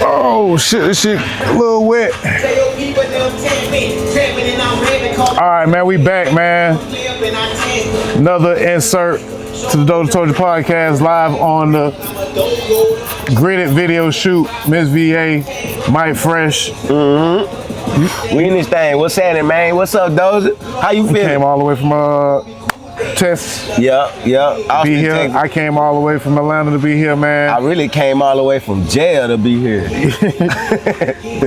Oh shit, this shit a little wet. Alright, man, we back, man. Another insert to the Dozhatoldya Podcast, live on the gridded video shoot. Miss VA, MykFresh. We in this thing. What's happening, man? What's up, Doja? How you feeling? Came all the way from Texas. Yeah. Be here. Texas. I came all the way from Atlanta to be here, man. I really came all the way from jail to be here.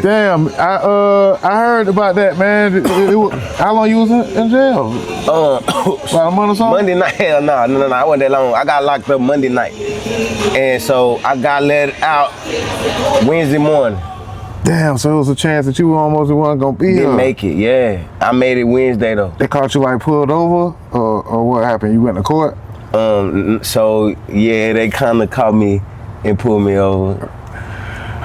Damn, I heard about that, man. How long you was in jail? About a month or something? Monday night. Hell no, I wasn't that long. I got locked up Monday night, and so I got let out Wednesday morning. Damn, so it was a chance that you almost wasn't gonna be here. Didn't make it, yeah. I made it Wednesday though. They caught you like pulled over, or what happened? You went to court? So yeah, they kind of caught me and pulled me over.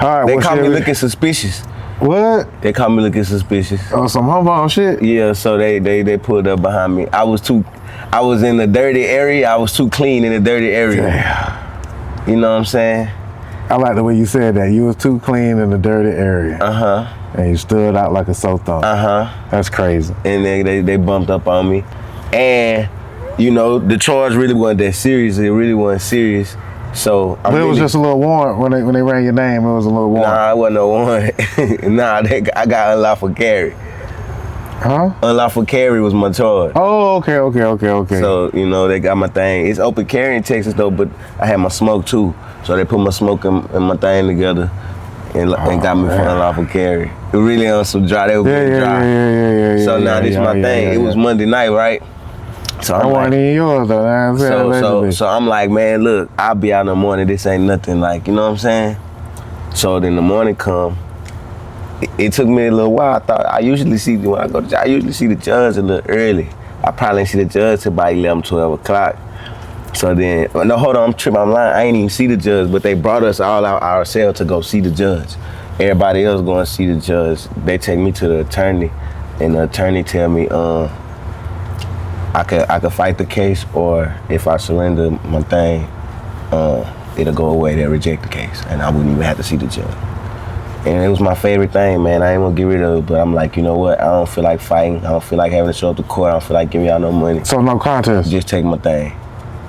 All right, they caught me looking suspicious. What? They caught me looking suspicious. Oh, some humbug shit? Yeah, so they pulled up behind me. I was in the dirty area. I was too clean in the dirty area. Damn. You know what I'm saying? I like the way you said that. You was too clean in the dirty area. And you stood out like a sore thumb. That's crazy. And then they bumped up on me. And, you know, the charge really wasn't that serious. It really wasn't serious. So but it was just a little warrant when they ran your name. It was a little warrant. Nah, it wasn't no warrant. Nah, I got unlawful carry. Huh? Unlawful carry was my charge. Oh, okay. So, you know, they got my thing. It's open carry in Texas though, but I had my smoke too. So they put my smoke and my thing together and got me for unlawful carry. It really on some dry. They were dry. Yeah. So now this is my thing. It was Monday night, right? So I wasn't even yours though. So I'm like, man, look, I'll be out in the morning. This ain't nothing, like, you know what I'm saying? So then the morning come. It took me a little while. I usually see when I go to jail, I usually see the judge a little early. I probably didn't see the judge till about 11, 12 o'clock. So then, no, hold on, I'm tripping, I'm lying. I ain't even see the judge, but they brought us all out ourselves to go see the judge. Everybody else going to see the judge. They take me to the attorney, and the attorney tell me I could fight the case, or if I surrender my thing, it'll go away. They'll reject the case, and I wouldn't even have to see the judge. And it was my favorite thing, man. I ain't gonna get rid of it, but I'm like, you know what? I don't feel like fighting. I don't feel like having to show up to court. I don't feel like giving y'all no money. So no contest? Just take my thing.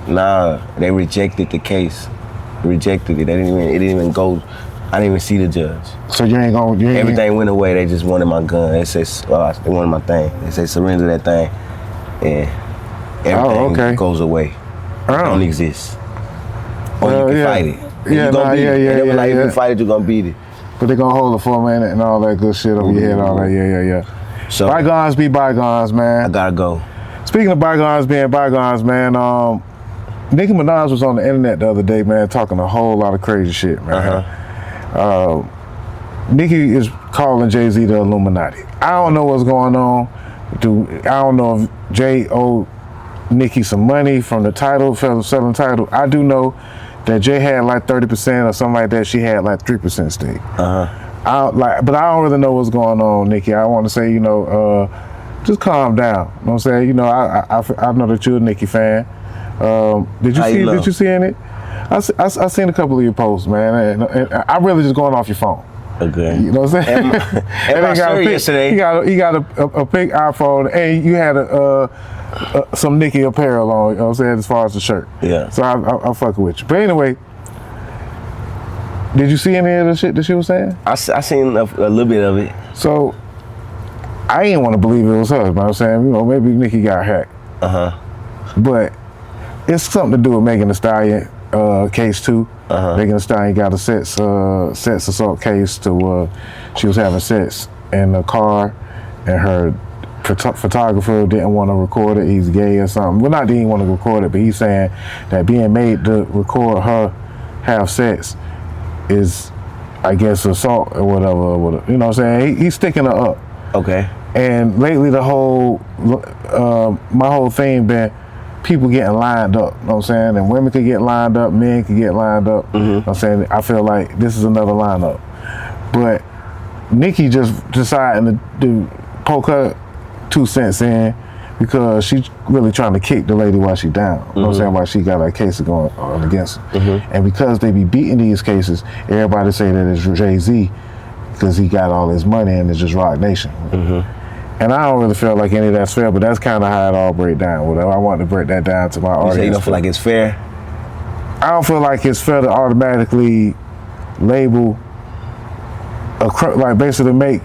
Nah, they rejected the case. Rejected it. It didn't even go. I didn't even see the judge. So you ain't gonna. Everything went away. They just wanted my gun. They said they wanted my thing. They said surrender that thing, and everything goes away. It don't exist. Or you can fight it. And you gonna beat it. And they were like, if you fight it, you're gonna beat it. But they gonna hold it for a minute and all that good shit over your head, all that, yeah. So bygones be bygones, man. I gotta go. Speaking of bygones being bygones, man, Nicki Minaj was on the internet the other day, man, talking a whole lot of crazy shit, man. Nicki is calling Jay-Z the Illuminati. I don't know what's going on. I don't know if Jay owed Nicki some money from the title, for selling title. I do know that Jay had like 30% or something like that. She had like 3% stake. But I don't really know what's going on, Nicki. I want to say, you know, just calm down. You know what I'm saying? You know, I know that you're a Nicki fan. Did you see any? I seen a couple of your posts, man, and I'm really just going off your phone. Okay. You know what I'm saying? And I saw yesterday. He got a big iPhone, and you had some Nicki apparel on. You know what I'm saying, as far as the shirt. Yeah. So I'm fucking with you. But anyway, did you see any of the shit that she was saying? I seen a little bit of it. So I didn't want to believe it was her. But I'm saying, you know, maybe Nicki got hacked. But it's something to do with Megan Thee Stallion case too. Megan Thee Stallion got a sex assault case to where she was having sex in a car, and her photographer didn't want to record it. He's gay or something. Well, not didn't want to record it, but he's saying that being made to record her have sex is, I guess, assault or whatever. You know what I'm saying? He's sticking her up. Okay. And lately, my whole thing been people getting lined up, you know what I'm saying? And women could get lined up, men could get lined up. You know what I'm saying? I feel like this is another lineup. But Nicki just deciding to poke her 2 cents in because she's really trying to kick the lady while she down. You know what I'm saying? Why she got a case going on against her. And because they be beating these cases, everybody say that it's Jay-Z because he got all his money and it's just Roc Nation. And I don't really feel like any of that's fair, but that's kind of how it all break down. Whatever. I want to break that down to my audience. You don't feel like it's fair? I don't feel like it's fair to automatically label like basically make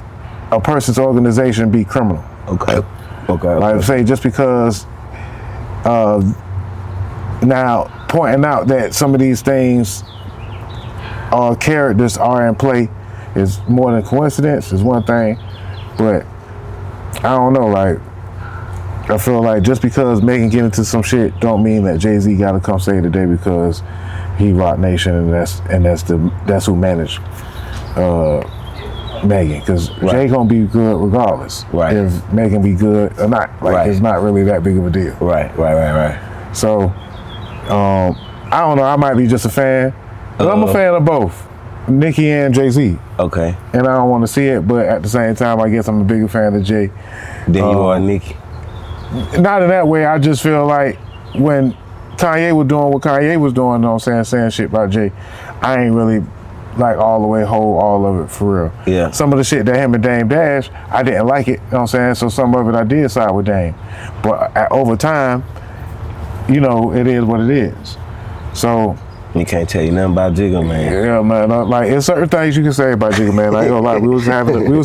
a person's organization be criminal. Okay. Like say just because now pointing out that some of these things or characters are in play is more than coincidence is one thing, but I don't know, like I feel like just because Megan get into some shit don't mean that Jay-Z gotta come save the day because he Roc Nation and that's who managed Megan, because Jay gonna be good regardless. If Megan be good or not. Like it's not really that big of a deal. Right. So I don't know, I might be just a fan. But I'm a fan of both. Nicki and Jay-Z. Okay. And I don't want to see it, but at the same time I guess I'm a bigger fan of Jay. Then you are Nicki. Not in that way, I just feel like when Kanye was doing what Kanye was doing, you know what I'm saying shit about Jay, I ain't really like all the way hold all of it for real. Yeah. Some of the shit that him and Dame Dash, I didn't like it, you know what I'm saying? So some of it I did side with Dame. But over time, you know, it is what it is. So you can't tell you nothing about Jigga, man. Yeah, man. Like, there's certain things you can say about Jigga, man. Like, like we was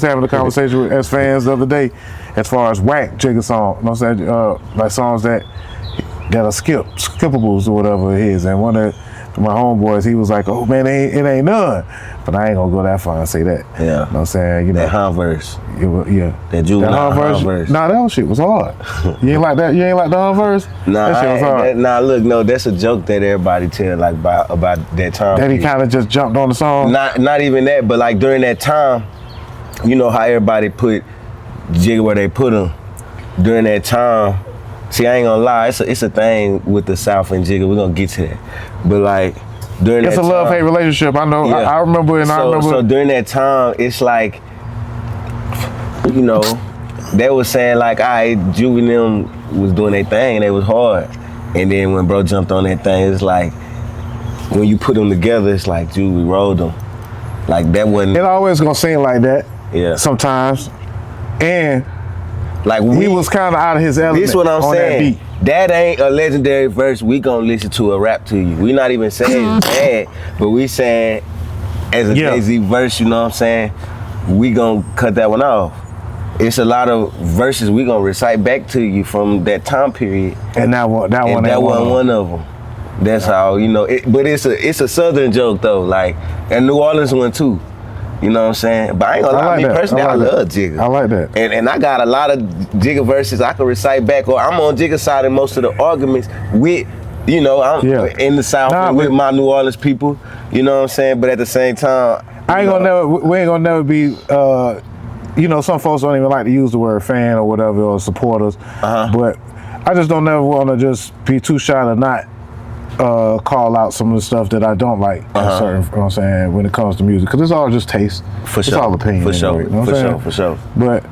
having a conversation as fans the other day, as far as whack Jigga songs. You know what I'm saying? Like songs that are skippables or whatever it is. And one of my homeboys, he was like, "Oh man, it ain't none." But I ain't gonna go that far and say that. Yeah. You know what I'm saying? You know, that Han verse. Yeah. That juvenile Han verse. Nah, that shit was hard. You ain't like that? You ain't like the Han verse? Nah, that shit was hard. Look, no, that's a joke that everybody tell like about that time. That he kind of just jumped on the song. Not even that, but like during that time, you know how everybody put Jigga where they put him. During that time, see, I ain't gonna lie, it's a thing with the South and Jigga. We're gonna get to that, but like. During it's that a love-hate relationship. I know. Yeah. I remember, and I remember. So during that time, it's like, you know, they was saying like, all right, Juvenile was doing their thing, and it was hard. And then when bro jumped on that thing, it's like, when you put them together, it's like, dude, we rolled them. Like that wasn't. It always gonna seem like that. Yeah. Sometimes, and like he was kind of out of his element. This what I'm on saying. That beat. That ain't a legendary verse we gonna listen to a rap to you. We not even saying it's bad, but we saying as a Jay-Z verse, you know what I'm saying? We gonna cut that one off. It's a lot of verses we gonna recite back to you from that time period. And that wasn't one of them. That's how, you know, but it's a Southern joke though, like, and New Orleans one too. You know what I'm saying? But I ain't gonna lie, me personally, I love Jigga. I like that. And I got a lot of Jigga verses I can recite back, or I'm on Jigga side in most of the arguments with, you know, I'm in the South with my New Orleans people. You know what I'm saying? But at the same time, we ain't gonna never be, you know, some folks don't even like to use the word fan or whatever, or supporters. But I just don't never want to just be too shy to not call out some of the stuff that I don't like certain, you know what I'm saying, when it comes to music, because it's all just taste. It's all opinion. For sure. You know For sure. But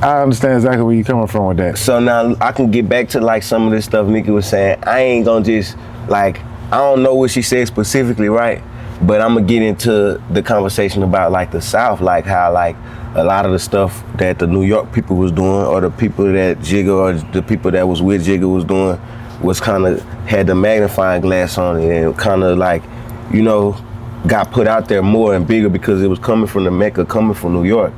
I understand exactly where you're coming from with that. So now I can get back to like some of this stuff Nicki was saying. I ain't gonna just like, I don't know what she said specifically, right? But I'm gonna get into the conversation about like the South, like how like a lot of the stuff that the New York people was doing, or the people that Jigga, or the people that was with Jigga was doing, was kind of had the magnifying glass on it, and kind of like, you know, got put out there more and bigger because it was coming from the Mecca, coming from New York,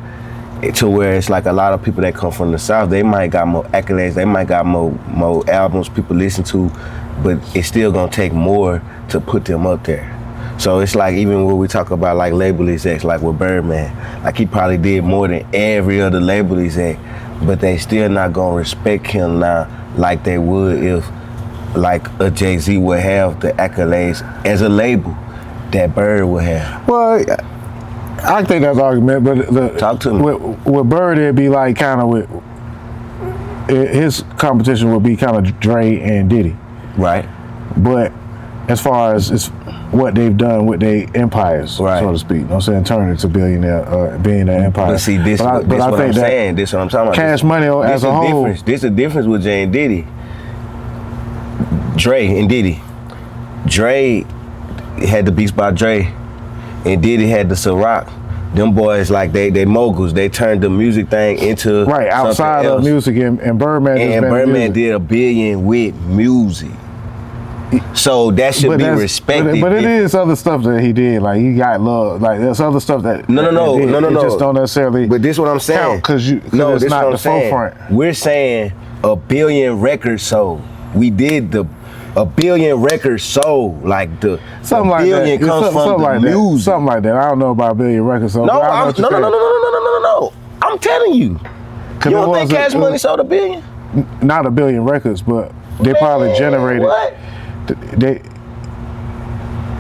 to where it's like a lot of people that come from the South, they might got more accolades, they might got more albums people listen to, but it's still gonna take more to put them up there. So it's like, even when we talk about like label execs, like with Birdman, like he probably did more than every other label exec, but they still not gonna respect him now like they would if like a Jay-Z would have the accolades as a label that Bird would have. Well, I think that's an argument, but talk to me. With Bird, it'd be like kind of with his competition would be kind of Dre and Diddy. Right. But as far as what they've done with their empires, so to speak. You know what I'm saying? Turn into billionaire empire. But see, this what I'm saying. This what I'm talking about. Cash Money as a whole. This is the difference with Jay and Diddy. Dre and Diddy. Dre had the Beats by Dre, and Diddy had the Ciroc. Them boys, like they moguls. They turned the music thing into outside of music, and Birdman. And Birdman did $1 billion with music. So that should be respected. But it is other stuff that he did. Like he got love. Like there's other stuff that no. It just don't necessarily. But this is what I'm saying. Because it's not the forefront. We're saying 1 billion records sold. We did $1 billion records sold. Like the something like billion that. comes from the music. Something like that. I don't know about 1 billion records sold. No. I'm telling you. You don't think Cash Money sold $1 billion? Not 1 billion records, but they probably generated. What?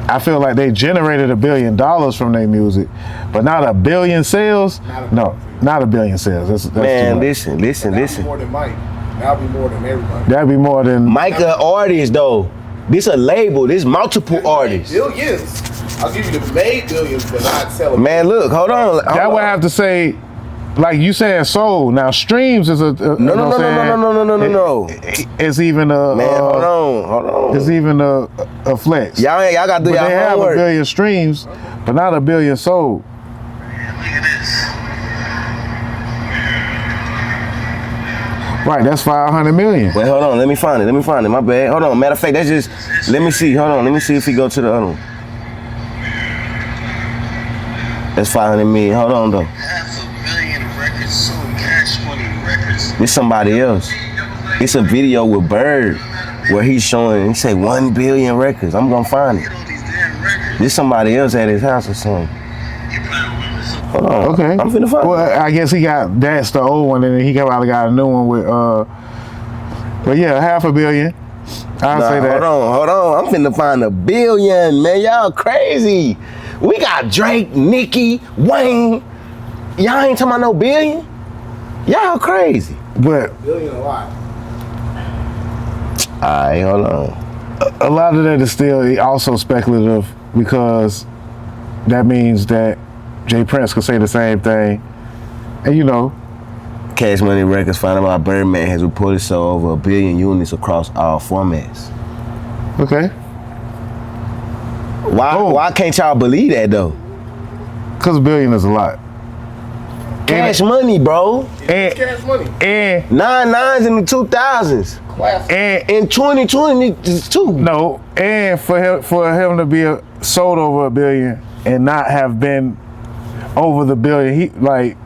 I feel like they generated $1 billion from their music, but not 1 billion sales. Not 1 billion sales. That's man, listen. That'd be more than Mike. That'd be more than everybody. That'd be more than Mike, an artist though. This a label. This multiple artists. Billions. I'll give you the made billions, but not selling. Man, look, hold on. That would have to say. Like you saying sold. Now streams is a no. It's even a man. Hold on. It's even a flex. Y'all gotta do y'all homework. They have 1 billion streams, but not 1 billion sold. Man, look at this. Right, that's 500 million. Wait, hold on. Let me find it. My bad. Hold on. Matter of fact, that's just. Let me see. Hold on. Let me see if he go to the other one. That's 500 million. Hold on though. Sold Cash Money records. It's somebody else. It's a video with Bird where he's showing. He say 1 billion records. I'm gonna find it. This somebody else at his house or something. Hold on. Okay. I'm finna find it. Well, I guess that's the old one, and then he probably got a new one with. But yeah, 500 million. I'll say that. Hold on. I'm finna find 1 billion, man. Y'all crazy. We got Drake, Nicki, Wayne. Y'all ain't talking about no billion? Y'all crazy. But billion a lot. Alright, hold on. A lot of that is still also speculative because that means that Jay Prince could say the same thing. And you know. Cash Money Records found out Birdman has reported sold over 1 billion units across all formats. Okay. Why can't y'all believe that though? Because 1 billion is a lot. Cash Money, bro. And Cash Money. And 9 nines in the 2000s. And in 2020, it's 2. No, and for him to be sold over 1 billion and not have been over the billion, he like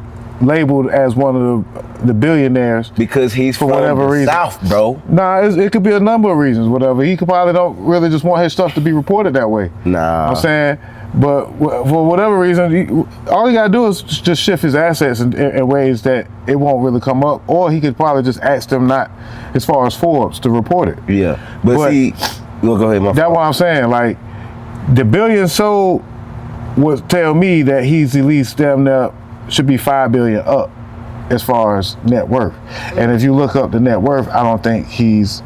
labeled as one of the billionaires because he's for from whatever the reason. South, bro. Nah, it could be a number of reasons. Whatever, he could probably don't really just want his stuff to be reported that way. Nah, I'm saying. But for whatever reason, all he gotta do is just shift his assets in ways that it won't really come up, or he could probably just ask them not, as far as Forbes, to report it. Yeah, but see, go ahead, my that's what I'm saying. Like the billion sold would tell me that he's at least damn near should be 5 billion up as far as net worth. And if you look up the net worth, I don't think he's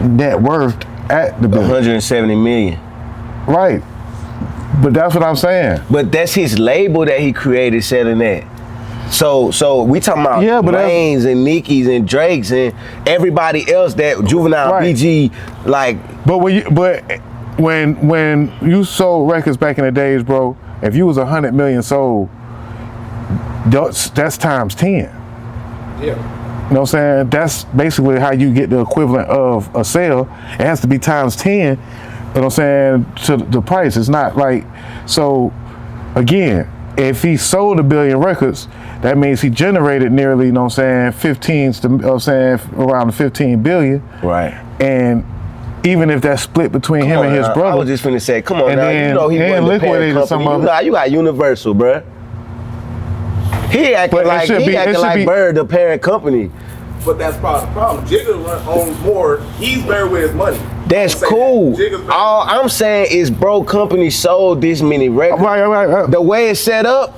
net worth at the billion. 170 million. Right, but that's what I'm saying. But that's his label that he created selling that. So we talking about Wayne's and Nicki's and Drake's and everybody else that Juvenile, right. BG, like. But when you sold records back in the days, bro, if you was 100 million sold, that's times 10. Yeah. You know what I'm saying? That's basically how you get the equivalent of a sale. It has to be times 10. You know what I'm saying, to the price. It's not like, so again, if he sold 1 billion records, that means he generated nearly, you know what I'm saying, around 15 billion. Right. And even if that's split between him and his brother. I was just finna say, come on and now, then, you know he wasn't the parent company. You got Universal, bruh. He acting like Bird, the parent company. But that's part of the problem. Jigga owns more. He's better with his money. That's cool. All I'm saying is, bro, company sold this many records. Right. The way it's set up,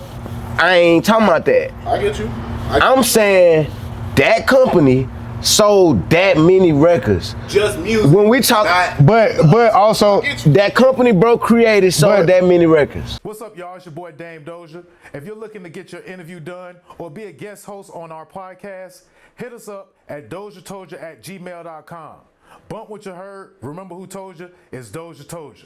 I ain't talking about that. I get you. I'm saying that company sold that many records. Just music. When we talk, not- But also, that company bro created sold that many records. what's up, y'all? It's your boy Dame Doja. If you're looking to get your interview done or be a guest host on our podcast, hit us up at Dozhatoldya@gmail.com. Bump what you heard. Remember who told you? It's Dozhatoldya.